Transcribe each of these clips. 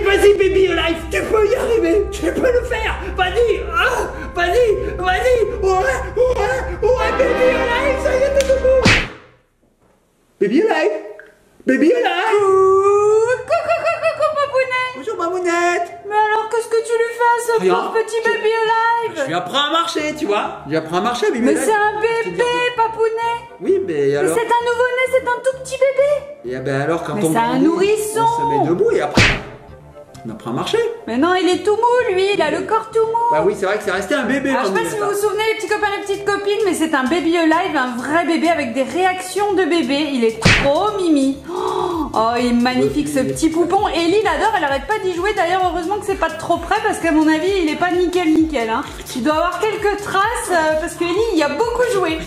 vas-y, baby alive, tu peux y arriver, tu peux le faire. Vas-y, vas-y. Ouais, baby alive, ça y est, t'es debout. Baby alive, baby alive. Coucou, papounet. Bonjour, mamounette. Mais alors, qu'est-ce que tu lui fais à ce Rien. pauvre petit baby alive? Je lui apprends à marcher, tu vois. Je lui apprends à marcher, baby Mais alive. c'est un bébé, papounet. Oui, mais Mais alors. c'est un nouveau-né, c'est un tout petit bébé. Et ben alors, quand Mais on c'est un grandit, nourrisson. on se met debout et après, on apprend à marcher. Mais non, il est tout mou, lui, il a le corps tout mou. Bah oui, c'est vrai que c'est resté un bébé. Alors, je sais pas si vous vous souvenez, les petits copains, les petites copines, mais c'est un baby alive, un vrai bébé avec des réactions de bébé. Il est trop mimi. Oh, il est magnifique ce petit poupon. Ellie l'adore, elle arrête pas d'y jouer. D'ailleurs, heureusement que c'est pas de trop près parce qu'à mon avis, il est pas nickel. Hein. Il doit avoir quelques traces parce que Ellie y a beaucoup joué.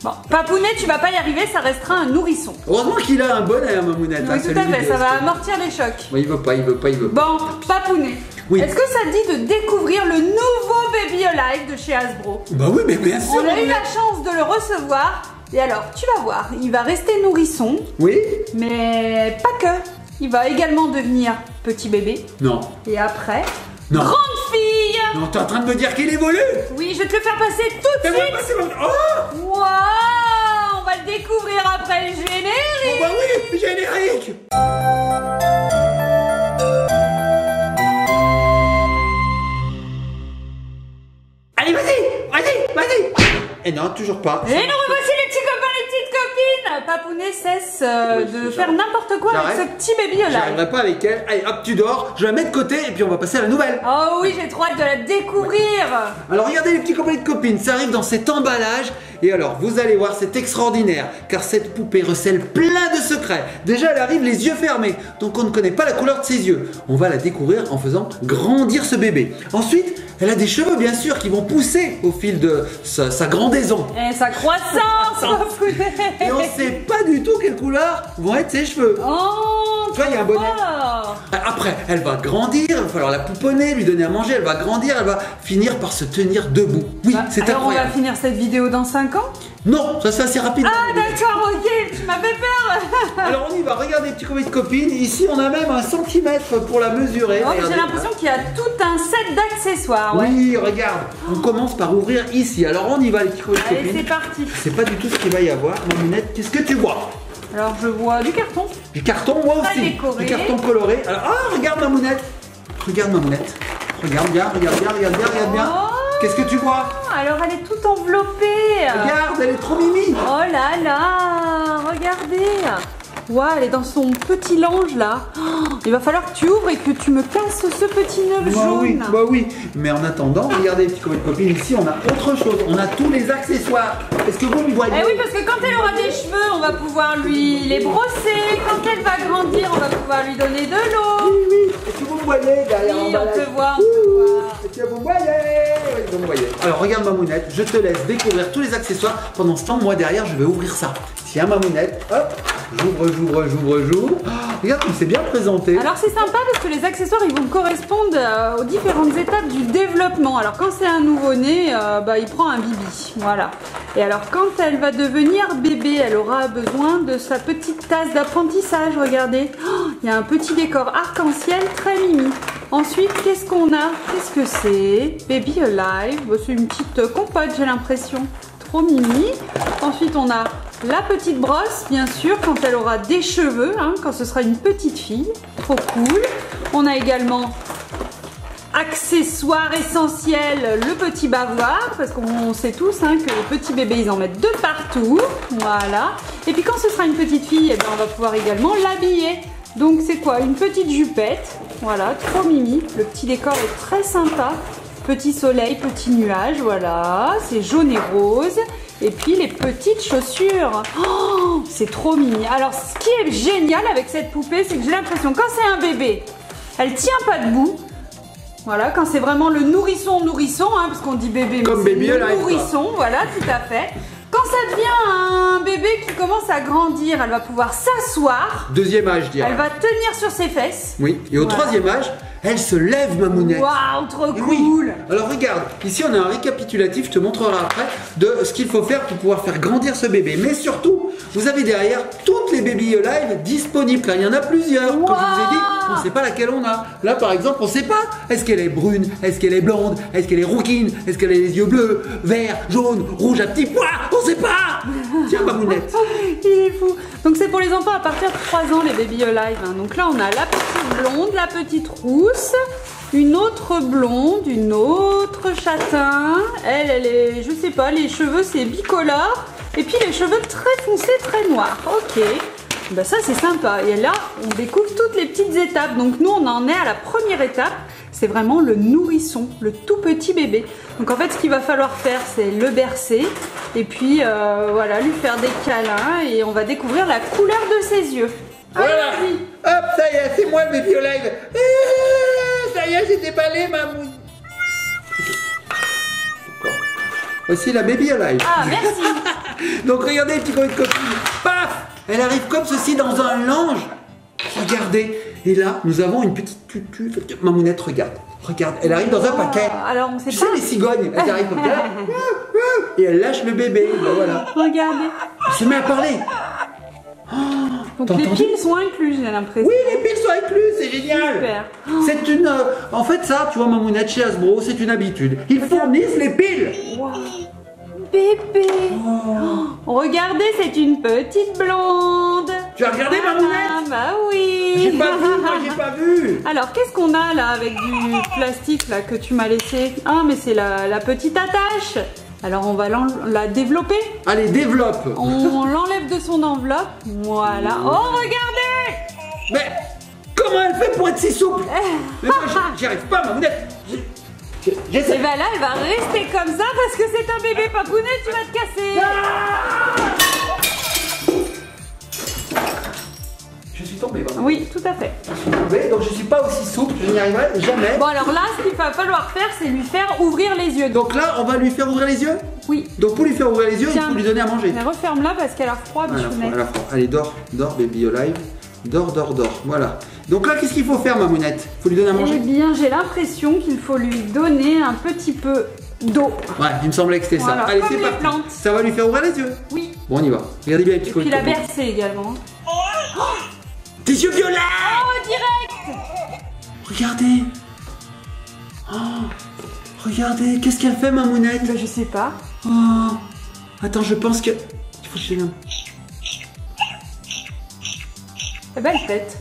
Bon, papounet, tu vas pas y arriver, ça restera un nourrisson. Heureusement qu'il a un bonnet, mamounette. Oui, tout à fait, ça va amortir les chocs. Bon, il veut pas. Bon, papounet, Oui. est-ce que ça te dit de découvrir le nouveau baby alive de chez Hasbro? Bah oui, mais bien sûr. On a eu la chance de le recevoir. Et alors, tu vas voir, il va rester nourrisson, Oui. mais pas que. Il va également devenir petit bébé. Non. Et après, Non. grande fille. Non, t'es en train de me dire qu'il évolue. Oui, je vais te le faire passer tout de suite. Oh. Waouh, on va le découvrir après le Oh générique. bah oui, générique. Allez, vas-y. Et non, toujours pas. Et nous revoici les petits copains, les petites copines. Papounet cesse de faire n'importe quoi avec J'arrête. ce petit baby alive. J'arriverai pas avec elle. Allez, hop, tu dors. Je la mets de côté et puis on va passer à la nouvelle. Oh oui, j'ai trop hâte de la découvrir. Alors regardez les petits copains et copines, ça arrive dans cet emballage. Et alors vous allez voir, c'est extraordinaire car cette poupée recèle plein de secrets. Déjà elle arrive les yeux fermés, donc on ne connaît pas la couleur de ses yeux. On va la découvrir en faisant grandir ce bébé. Ensuite, elle a des cheveux bien sûr qui vont pousser au fil de sa grandaison. Et sa croissance, papounet. Et on ne sait pas du tout quelle couleur vont être ses cheveux. Oh, Tu vois, il y a un bonnet. fort. Après, elle va grandir, il va falloir la pouponner, lui donner à manger, elle va grandir, elle va finir par se tenir debout. Oui, Bah, c'est alors incroyable. on va finir cette vidéo dans 5 ans? Non, ça se fait assez rapidement. Ah d'accord, ok, tu m'as fait peur. Alors on y va, regardez petits copains et copines, ici on a même 1 centimètre pour la mesurer. Oh, mais Regardez. j'ai l'impression qu'il y a tout un set d'accessoires. Ouais. Oui, regarde, on commence par ouvrir ici. Alors on y va les petits copains et Allez, c'est copines. parti. C'est pas du tout ce qu'il va y avoir. Mamounette, qu'est-ce que tu vois? Alors je vois du carton. Du carton, moi Pas aussi. décoré. Du carton coloré. Alors, regarde Mamounette. Regarde Mamounette. Regarde bien. Oh. Qu'est-ce que tu vois? Alors elle est toute enveloppée. Regarde, elle est trop mimi. Oh là là, regardez. Ouah, elle est dans son petit lange là. Oh, il va falloir que tu ouvres et que tu me casses ce petit nœud jaune. Bah oui. Mais en attendant, regardez petits copains et copines, ici on a autre chose. On a tous les accessoires. Est-ce que vous me voyez? Eh oui, parce que quand elle aura des cheveux, on va pouvoir lui les brosser. Quand elle va grandir, on va pouvoir lui donner de l'eau. Oui. Est-ce que vous me voyez derrière Oui, on l'emballage? peut voir, on peut voir. Est-ce que vous me voyez? Oui, vous me voyez. Alors regarde Mamounette, je te laisse découvrir tous les accessoires. Pendant ce temps, moi derrière, je vais ouvrir ça. Tiens Mamounette, hop, j'ouvre. Oh, regarde, il s'est bien présenté. Alors c'est sympa parce que les accessoires ils vont correspondre aux différentes étapes du développement. Alors quand c'est un nouveau-né, il prend un bibi, voilà. Et alors quand elle va devenir bébé, elle aura besoin de sa petite tasse d'apprentissage, regardez. Oh, il y a un petit décor arc-en-ciel très mimi. Ensuite, qu'est-ce qu'on a? Qu'est-ce que c'est? Baby Alive, c'est une petite compote j'ai l'impression. Trop mimi. Ensuite on a la petite brosse, bien sûr, quand elle aura des cheveux, hein, quand ce sera une petite fille. Trop cool. On a également, accessoire essentiel, le petit bavoir, parce qu'on sait tous que les petits bébés, ils en mettent de partout. Voilà. Et puis quand ce sera une petite fille, eh ben, on va pouvoir également l'habiller. Donc c'est quoi? Une petite jupette. Voilà, trop mimi. Le petit décor est très sympa. Petit soleil, petit nuage, voilà. C'est jaune et rose. Et puis les petites chaussures. Oh, c'est trop mimi. Alors ce qui est génial avec cette poupée, c'est que j'ai l'impression quand c'est un bébé, elle tient pas debout. Voilà, quand c'est vraiment le nourrisson, parce qu'on dit bébé, mais Comme c'est Baby le Alive, nourrisson, voilà, tout à fait. Quand ça devient un bébé qui commence à grandir, elle va pouvoir s'asseoir. Deuxième âge, je dirais. Elle va tenir sur ses fesses. Oui, et au Voilà. troisième âge, elle se lève, Mamounette. Waouh, trop Et cool. oui. Alors regarde, ici on a un récapitulatif, je te montrerai après, de ce qu'il faut faire pour pouvoir faire grandir ce bébé. Mais surtout, vous avez derrière toutes les Baby Alive disponibles, car il y en a plusieurs, comme je vous ai dit. on sait pas laquelle on a. Là, par exemple, on sait pas. Est-ce qu'elle est brune? Est-ce qu'elle est blonde? Est-ce qu'elle est rouquine? Est-ce qu'elle a les yeux bleus, verts, jaunes, rouges à petits pois? On sait pas. Tiens, Mamounette. Il est fou. Donc c'est pour les enfants à partir de 3 ans, les Baby Alive. Hein. Donc là, on a la petite blonde, la petite rousse, une autre blonde, une autre châtain. Elle est, je sais pas, les cheveux c'est bicolore. Et puis les cheveux très foncés, très noirs. Ok. Ben ça c'est sympa. Et là, on découvre toutes les petites étapes. Donc nous, on en est à la première étape. C'est vraiment le nourrisson, le tout petit bébé. Donc en fait, ce qu'il va falloir faire, c'est le bercer. Et puis, voilà, lui faire des câlins. Et on va découvrir la couleur de ses yeux. Voilà. Hop, ça y est, c'est moi le Baby Alive. Ça y est, j'ai déballé ma mouille. Voici la Baby Alive. Ah, merci. Donc regardez, petit copain de copine. Paf! Elle arrive comme ceci dans un lange. Regardez. Et là, nous avons une petite tutu. Mamounette, regarde. Regarde, elle arrive dans un paquet. Alors, on sait Tu pas. sais, les cigognes, elles arrivent comme ça. Et elle lâche le bébé. Ben voilà. Regardez. Elle se met à parler. Donc T'as les entendu? piles sont incluses, j'ai l'impression. Oui, les piles sont incluses, c'est génial. Super. C'est une... en fait, ça, tu vois, Mamounette, chez Hasbro, c'est une habitude. Ils fournissent les piles. Wow. Bébé. Oh, regardez, c'est une petite blonde. Tu as regardé, Ah, Mamounette? bah oui. J'ai pas vu, moi, j'ai pas vu. Alors, qu'est-ce qu'on a là avec du plastique là que tu m'as laissé? Ah, mais c'est la petite attache. Alors, on va la développer. Allez, développe. On l'enlève de son enveloppe. Voilà. Oh, regardez. Mais comment elle fait pour être si souple? Mais moi, j'y arrive pas, Mamounette. Et J'essaie. ben là, elle va rester comme ça parce que c'est un bébé papounet, tu vas te casser. Je suis tombé, Mamounette. Oui, tout à fait. Je suis tombé, donc je suis pas aussi souple, je n'y arriverai jamais. Bon, alors là, ce qu'il va falloir faire, c'est lui faire ouvrir les yeux. Donc là, on va lui faire ouvrir les yeux? Oui. Donc pour lui faire ouvrir les yeux, Tiens, il faut lui donner à manger. Mais referme-la parce qu'elle a froid, bichounette. À la fois. Allez, dors, dors, Baby Alive. Dors, dors, dors. Voilà. Donc là, qu'est-ce qu'il faut faire, Mamounette? Il faut lui donner à Eh manger? bien, j'ai l'impression qu'il faut lui donner un petit peu d'eau. Ouais, il me semblait que c'était ça. Voilà, Allez, comme c'est les parti. plantes. Ça va lui faire ouvrir les yeux? Oui. Bon, on y va. Regardez bien les petits Et puis copains. la bercer également. Tes yeux violets! Oh, direct. Regardez. Oh, regardez, qu'est-ce qu'elle fait, Mamounette? Ben, je sais pas. Oh. Attends, je pense que... Il faut que je l'aime. Eh ben, elle pète.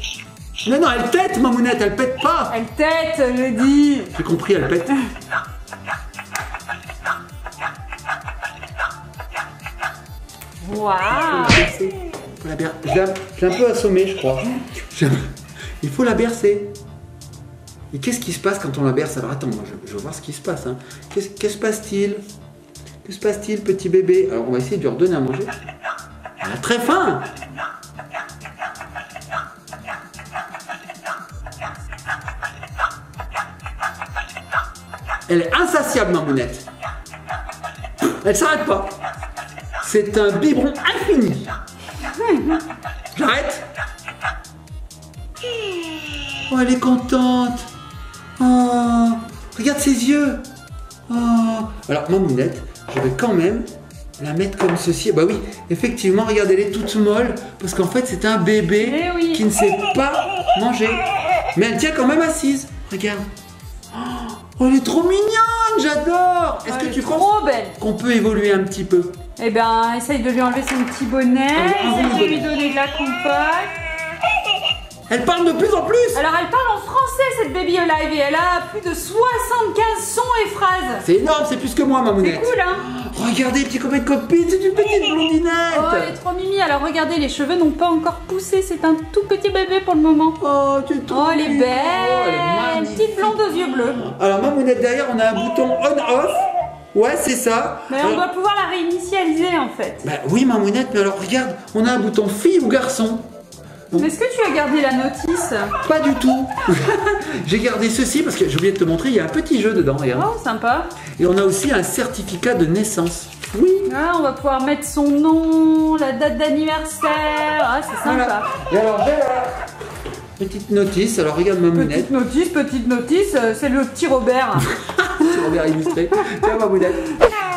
Mais non, elle pète, Mamounette, elle pète pas. Elle tête, je dis. J'ai compris, elle pète. Waouh. Faut la j'ai un peu assommé, je crois. Il faut la bercer. Et qu'est-ce qui se passe quand on la berce? Alors attends, moi je veux voir ce qui se passe. Hein. Qu'est-ce se passe-t-il? Que se passe-t-il, petit bébé? Alors on va essayer de lui redonner à manger. Elle a très faim. Elle est insatiable, Mamounette. Elle s'arrête pas. C'est un biberon infini. J'arrête. Oh, elle est contente. Oh, regarde ses yeux. Oh. Alors, Mamounette, je vais quand même la mettre comme ceci. Bah oui, effectivement, regardez, elle est toute molle. Parce qu'en fait, c'est un bébé Eh oui. qui ne sait pas manger. Mais elle tient quand même assise. Regarde. Oh, elle est trop mignonne, j'adore. Est-ce que tu penses trop belle. qu'on peut évoluer un petit peu? Eh ben, essaye de lui enlever son petit bonnet, essaye de lui donner de la compote. Elle parle de plus en plus. Alors, elle parle en français, cette Baby Alive, et elle a plus de 75 sons et phrases. C'est énorme, c'est plus que moi, C'est Mamounette. cool, hein? Regardez, petit copain de copine, c'est une petite blondinette. Oh, elle est trop mimi. Alors, regardez, les cheveux n'ont pas encore poussé. C'est un tout petit bébé pour le moment. Oh, tu es trop Oh, elle est mimi. belle. Oh, elle est magnifique. Petite blonde aux yeux bleus. Alors, Mamounette, derrière, on a un bouton on-off. Ouais, c'est ça. Mais Alors, on doit pouvoir la réinitialiser, en fait. bah oui, Mamounette, mais alors regarde, on a un bouton fille ou garçon. Mais est-ce que tu as gardé la notice? Pas du tout. J'ai gardé ceci parce que j'ai oublié de te montrer, il y a un petit jeu dedans, regarde. Oh, sympa. Et on a aussi un certificat de naissance. Oui. Ah, on va pouvoir mettre son nom, la date d'anniversaire. Ah, c'est sympa. Voilà. Et alors, j'ai la petite notice. Alors, regarde Mamounette. Petite notice, c'est le petit Robert. C'est Robert illustré. Tiens, Mamounette.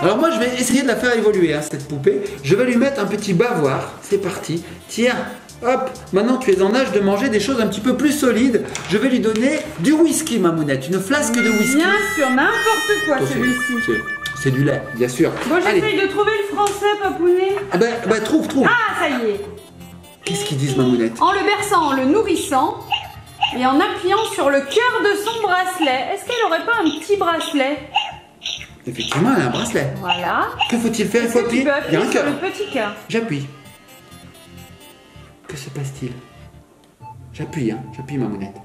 Alors, moi, je vais essayer de la faire évoluer, hein, cette poupée. Je vais lui mettre un petit bavoir. C'est parti. Tiens, Hop, maintenant tu es en âge de manger des choses un petit peu plus solides. Je vais lui donner du whisky, Mamounette, une flasque de whisky. Bien sûr, n'importe quoi celui-ci. C'est du lait, bien sûr. Bon, j'essaye de trouver le français, Papounet. Ah bah trouve. Ah, ça y est. Qu'est-ce qu'ils disent, Mamounette? En le berçant, en le nourrissant et en appuyant sur le cœur de son bracelet. Est-ce qu'elle aurait pas un petit bracelet? Effectivement, elle a un bracelet. Voilà. Que faut-il faire? Il faut appuyer. Il y a un cœur. Sur le petit cœur. J'appuie. Que se passe-t-il? J'appuie, j'appuie, Mamounette.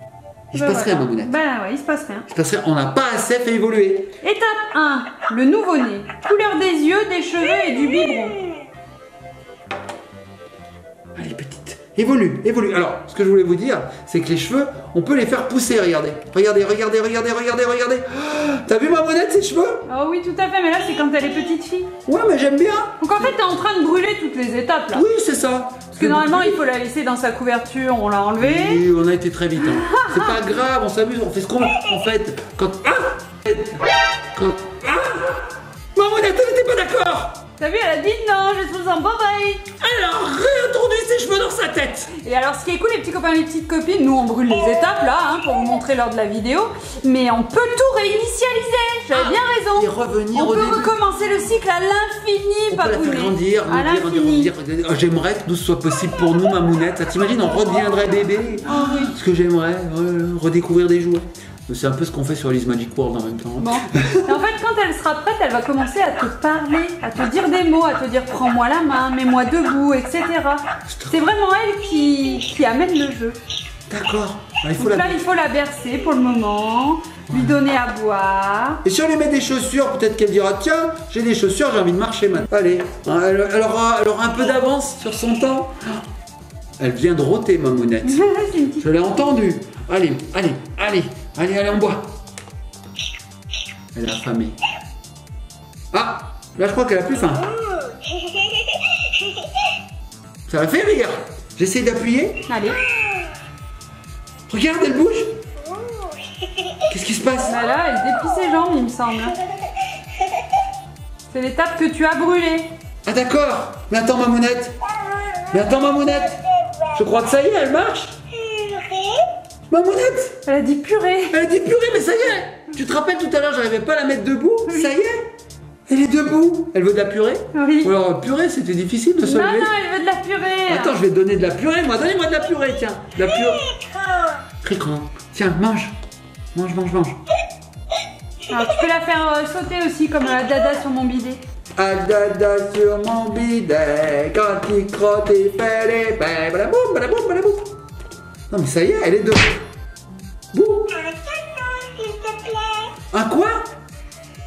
Il se passe rien, Mamounette. Ben ouais, il se passe rien. Il se passe rien. On n'a pas assez fait évoluer. Étape 1, le nouveau-né. Couleur des yeux, des cheveux et du biberon. Allez, petite. Évolue. Alors, ce que je voulais vous dire, c'est que les cheveux, on peut les faire pousser, regardez. Regardez. Oh, t'as vu, Mamounette, ses cheveux? Oh oui, tout à fait, mais là, c'est quand elle est petite fille. Ouais, mais j'aime bien. Donc en fait, t'es en train de brûler toutes les étapes, là. Oui, c'est ça. Parce que normalement, il faut la laisser dans sa couverture, on l'a enlevée. Oui, on a été très vite. C'est pas grave, on s'amuse, on fait ce qu'on veut. En fait, Mamounette, elle n'était pas d'accord. T'as vu, elle a dit non, je suis un bobaye. Elle a réintroduit ses cheveux dans sa tête. Et alors, ce qui est cool, les petits copains et les petites copines, nous on brûle les étapes là, pour vous montrer lors de la vidéo, mais on peut tout réinitialiser. J'avais bien raison. Et revenir on au peut début. Recommencer le cycle à l'infini, pas Papounet. Grandir, à l'infini. J'aimerais que tout soit possible pour nous, Mamounette. Ça t'imagine, on redeviendrait bébé. Oh, oui. Ce que j'aimerais, redécouvrir des jouets. C'est un peu ce qu'on fait sur Alice Magic World en même temps. Bon. Et en fait, quand elle sera prête, elle va commencer à te parler, à te dire des mots, à te dire prends-moi la main, mets-moi debout, etc. C'est vraiment elle qui amène le jeu. D'accord. Il faut la bercer pour le moment, lui donner à boire. Et si on lui met des chaussures, peut-être qu'elle dira tiens, j'ai des chaussures, j'ai envie de marcher maintenant. Allez, elle aura un peu d'avance sur son temps. Elle vient de rôter, Mamounette. Je l'ai entendu. Allez, on boit. Elle est affamée. Ah, là je crois qu'elle a plus faim. Ça la fait rire. J'essaie d'appuyer. Allez. Regarde, elle bouge. Qu'est-ce qui se passe? Bah là, elle déplie ses jambes, il me semble. C'est l'étape que tu as brûlée. Ah d'accord. Mais attends, Mamounette. Je crois que ça y est, elle marche. Mamounette. Elle a dit purée. Mais ça y est. Tu te rappelles tout à l'heure, j'arrivais pas à la mettre debout. Oui. Ça y est. Elle est debout. Elle veut de la purée? Oui. Alors, purée, c'était difficile de se lever. Non, elle veut de la purée. Attends, je vais te donner de la purée, moi. Donnez-moi de la purée, tiens. De la purée. Cricron. Tiens, mange. Mange. Alors, tu peux la faire sauter aussi, comme la dada sur mon bidet. Ah, dada sur mon bidet, quand il crotte, il fait les bains. Balaboum. Non, mais ça y est, elle est debout. Boum. Un quoi?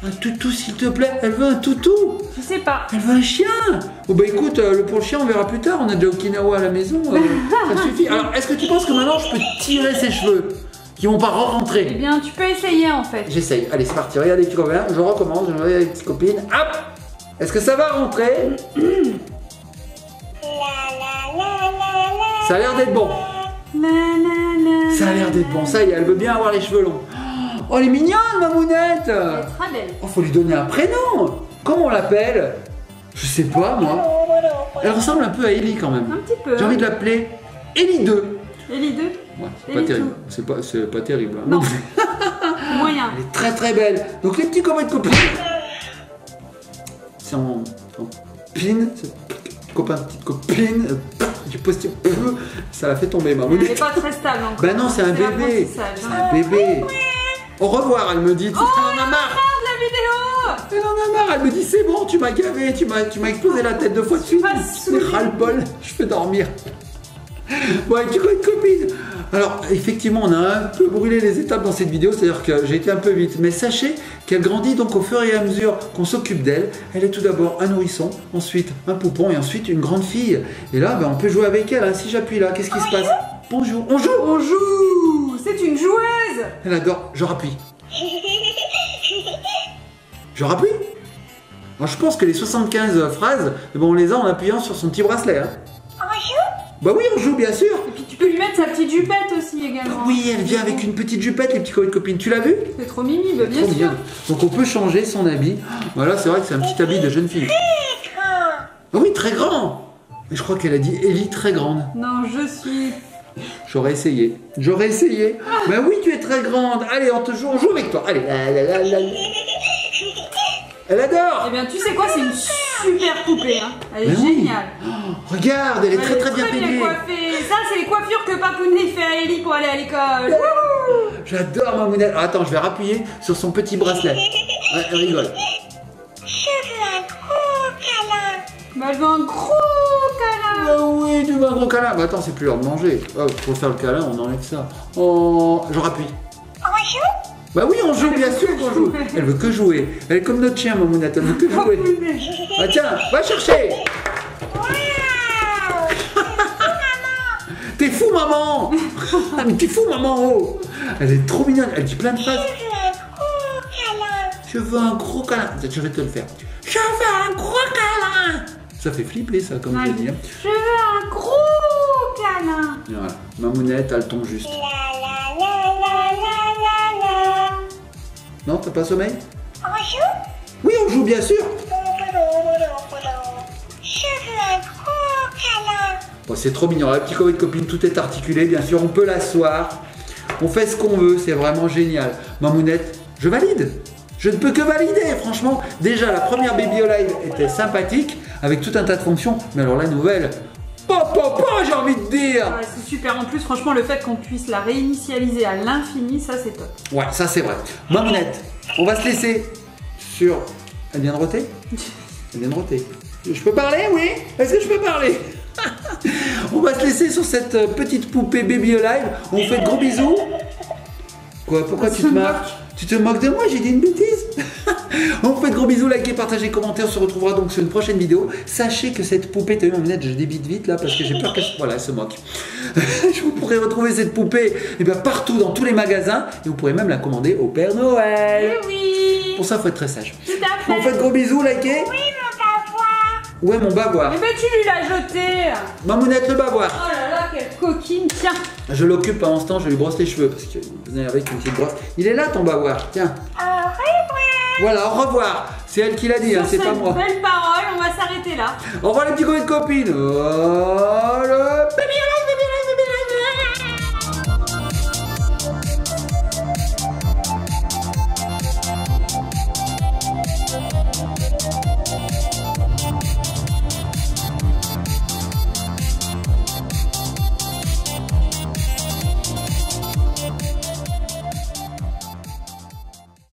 Un toutou, s'il te plaît. Elle veut un toutou. Je sais pas. Elle veut un chien. Oh bah écoute, pour le chien, on verra plus tard. On a déjà Okinawa à la maison. Ça suffit. Alors, est-ce que tu penses que maintenant, je peux tirer ses cheveux qui vont pas rentrer? Eh bien, tu peux essayer en fait. J'essaye. Allez, c'est parti. Regardez les petits copains. Je recommence. Je regarde les petites copines. Hop. Est-ce que ça va rentrer? Ça a l'air d'être bon. Ça a l'air d'être bon. Ça y est, elle veut bien avoir les cheveux longs. Oh, elle est mignonne, Mamounette. Elle est très belle. Oh, faut lui donner un prénom. Comment on l'appelle? Je sais pas, moi. Elle ressemble un peu à Ellie quand même. Un petit peu. J'ai envie de l'appeler Ellie 2. Ellie 2. Ouais, c'est pas terrible. C'est pas terrible. Hein. Non. Moyen. Elle est très très belle. Donc les petits copains de copines. C'est en pin. Copain, petite copine. J'ai posté. Ça l'a fait tomber, Mamounette. Elle n'est pas très stable encore. Ben non, c'est un bébé. C'est un bébé. Au revoir, elle me dit. Oh, elle en a marre de la vidéo. Elle en a marre, elle me dit c'est bon, tu m'as gavé, tu m'as explosé la tête 2 fois de suite. C'est ras-le-bol, je peux dormir. Bon, et tu connais une copine. Alors, effectivement, on a un peu brûlé les étapes dans cette vidéo, c'est-à-dire que j'ai été un peu vite. Mais sachez qu'elle grandit donc au fur et à mesure qu'on s'occupe d'elle. Elle est tout d'abord un nourrisson, ensuite un poupon et ensuite une grande fille. Et là, ben, on peut jouer avec elle. Hein. Si j'appuie là, qu'est-ce qui se passe? Bonjour, on joue. On joue. C'est une joueuse. Elle adore, je rappuie. Je rappuie. Alors, je pense que les 75 phrases, bon, on les a en appuyant sur son petit bracelet. Hein. Bah oui, on joue, bien sûr. Et puis tu peux lui mettre sa petite jupette aussi également. Oui, elle vient avec une petite jupette, les petits copines. Tu l'as vu? C'est trop mimi, bah, bien trop sûr. Bien. Donc on peut changer son habit. Voilà, c'est vrai que c'est un petit habit de jeune fille. Ah oui, très grand. Je crois qu'elle a dit Ellie très grande. Non, je suis... J'aurais essayé. J'aurais essayé. Ben oui, tu es très grande. Allez, on joue avec toi. Allez. Elle adore. Eh bien, tu sais quoi, c'est une super poupée. Hein. Elle est Ben oui. géniale. Oh, regarde, elle est très très bien peignée. Coiffée. Ça, c'est les coiffures que Papounet fait à Ellie pour aller à l'école. J'adore Mamounette. Alors, attends, je vais rappuyer sur son petit bracelet. Ouais, elle rigole. Je veux un gros câlin. Bah, elle veut un gros câlin. Ah oui, tu veux un gros câlin. Bah attends, c'est plus l'heure de manger. Oh, pour faire le câlin, on enlève ça. Oh, je rappuie. On joue? Bah oui, on joue, bien sûr qu'on joue. Elle veut que jouer. Elle est comme notre chien, Mamounette, elle veut que jouer. Ah tiens, va chercher. Waouh! T'es fou, maman. Ah, mais t'es fou, maman, oh. Elle est trop mignonne, elle dit plein de phrases. Je veux un gros câlin. Je veux un gros câlin. Je vais te le faire. Je veux un gros câlin. Ça fait flipper, ça, comme je dis. Hein. Je veux un gros câlin. Et voilà, Mamounette a le ton juste. La la la la la la la. Non, t'as pas sommeil? On joue? Oui, on joue, bien sûr. Je veux un gros câlin. Bon, c'est trop mignon, la petite copine, tout est articulé, bien sûr, on peut l'asseoir. On fait ce qu'on veut, c'est vraiment génial. Mamounette, je valide. Je ne peux que valider, franchement. Déjà, la première Baby Alive était sympathique, avec tout un tas de fonctions. Mais alors la nouvelle, j'ai envie de dire. Ouais, c'est super. En plus, franchement, le fait qu'on puisse la réinitialiser à l'infini, ça c'est top. Ouais, ça c'est vrai. Mamounette, on va se laisser sur... Elle vient de roter? Elle vient de roter. Je peux parler, oui? Est-ce que je peux parler? On va se laisser sur cette petite poupée Baby Alive. On fait de gros bisous. Quoi? Pourquoi tu te moques? Tu te moques de moi? J'ai dit une bêtise. On fait de gros bisous, likez, partagez, commentez. On se retrouvera donc sur une prochaine vidéo. Sachez que cette poupée, t'as vu Mamounette, je débite vite là parce que j'ai peur qu'elle... Voilà, elle se moque. Vous pourrez retrouver cette poupée partout dans tous les magasins. Et vous pourrez même la commander au Père Noël. Eh oui. Pour ça, il faut être très sage. Tout à fait. On fait de gros bisous, likez. Oui, mon bavoir. Où est mon bavoir? Eh ben, tu lui l'as jeté. Mamounette, le bavoir. Oh là là, quelle coquine. Tiens. Je l'occupe pendant ce temps, je lui brosse les cheveux parce que vous avez avec une petite brosse. Il est là ton bavoir, tiens. Au revoir. Voilà, au revoir. C'est elle qui l'a dit, hein, c'est pas moi. Belle parole, on va s'arrêter là. Au revoir les petits copines. Oh, le